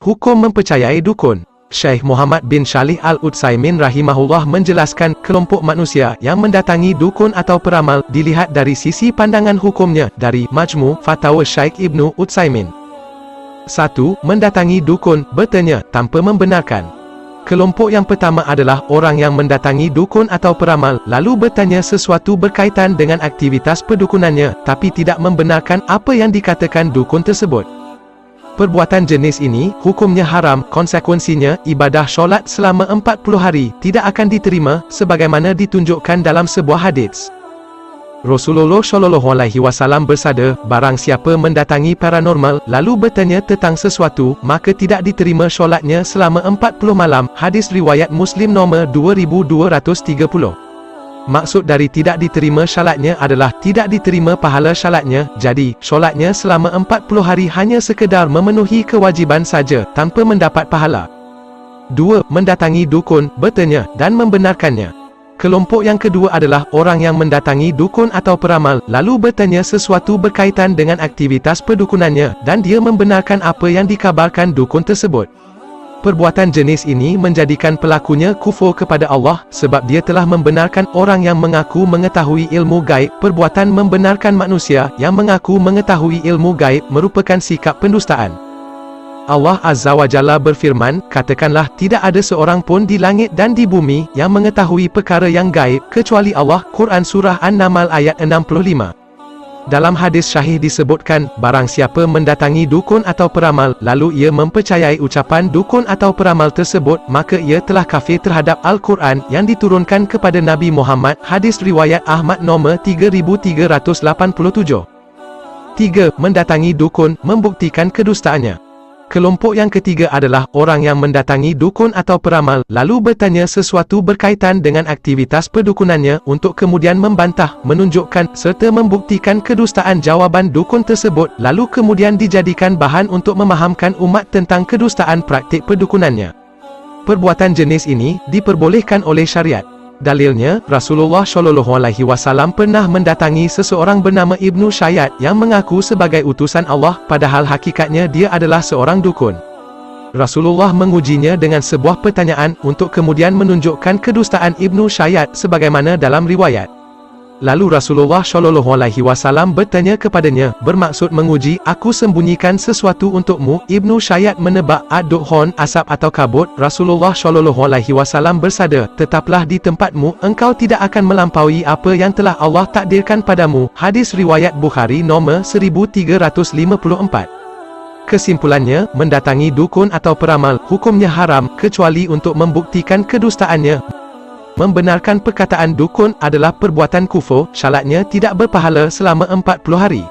Hukum mempercayai dukun. Syekh Muhammad bin Shalih Al-Utsaimin rahimahullah menjelaskan kelompok manusia yang mendatangi dukun atau peramal dilihat dari sisi pandangan hukumnya dari Majmu' Fatawa Syekh Ibnu Utsaimin. 1. Mendatangi dukun, bertanya tanpa membenarkan. Kelompok yang pertama adalah orang yang mendatangi dukun atau peramal lalu bertanya sesuatu berkaitan dengan aktivitas perdukunannya tapi tidak membenarkan apa yang dikatakan dukun tersebut. Perbuatan jenis ini, hukumnya haram, konsekuensinya, ibadah solat selama 40 hari, tidak akan diterima, sebagaimana ditunjukkan dalam sebuah hadis. Rasulullah SAW bersabda, barang siapa mendatangi paranormal, lalu bertanya tentang sesuatu, maka tidak diterima solatnya selama 40 malam, hadis riwayat Muslim nomor 2230. Maksud dari tidak diterima syalatnya adalah tidak diterima pahala syalatnya, jadi, solatnya selama 40 hari hanya sekedar memenuhi kewajiban saja, tanpa mendapat pahala. 2. Mendatangi dukun, bertanya, dan membenarkannya. Kelompok yang kedua adalah orang yang mendatangi dukun atau peramal, lalu bertanya sesuatu berkaitan dengan aktivitas perdukunannya, dan dia membenarkan apa yang dikabarkan dukun tersebut. Perbuatan jenis ini menjadikan pelakunya kufur kepada Allah, sebab dia telah membenarkan orang yang mengaku mengetahui ilmu gaib. Perbuatan membenarkan manusia yang mengaku mengetahui ilmu gaib merupakan sikap pendustaan. Allah Azza wa Jalla berfirman, katakanlah tidak ada seorang pun di langit dan di bumi yang mengetahui perkara yang gaib, kecuali Allah. Quran Surah An-Naml ayat 65. Dalam hadis syahih disebutkan, barang siapa mendatangi dukun atau peramal, lalu ia mempercayai ucapan dukun atau peramal tersebut, maka ia telah kafir terhadap Al-Quran yang diturunkan kepada Nabi Muhammad, hadis riwayat Ahmad nomor 3387. 3. Mendatangi dukun, membuktikan kedustaannya. Kelompok yang ketiga adalah orang yang mendatangi dukun atau peramal, lalu bertanya sesuatu berkaitan dengan aktivitas perdukunannya untuk kemudian membantah, menunjukkan, serta membuktikan kedustaan jawaban dukun tersebut, lalu kemudian dijadikan bahan untuk memahamkan umat tentang kedustaan praktik perdukunannya. Perbuatan jenis ini diperbolehkan oleh syariat. Dalilnya, Rasulullah SAW pernah mendatangi seseorang bernama Ibnu Syayyad yang mengaku sebagai utusan Allah, padahal hakikatnya dia adalah seorang dukun. Rasulullah mengujinya dengan sebuah pertanyaan untuk kemudian menunjukkan kedustaan Ibnu Syayyad sebagaimana dalam riwayat. Lalu Rasulullah SAW bertanya kepadanya, bermaksud menguji, aku sembunyikan sesuatu untukmu. Ibnu Syayyad menebak, ad-dukhon, asap atau kabut. Rasulullah SAW bersabda, tetaplah di tempatmu, engkau tidak akan melampaui apa yang telah Allah takdirkan padamu. Hadis riwayat Bukhari nomor 1354. Kesimpulannya, mendatangi dukun atau peramal, hukumnya haram, kecuali untuk membuktikan kedustaannya. Membenarkan perkataan dukun adalah perbuatan kufur, syaratnya tidak berpahala selama 40 hari.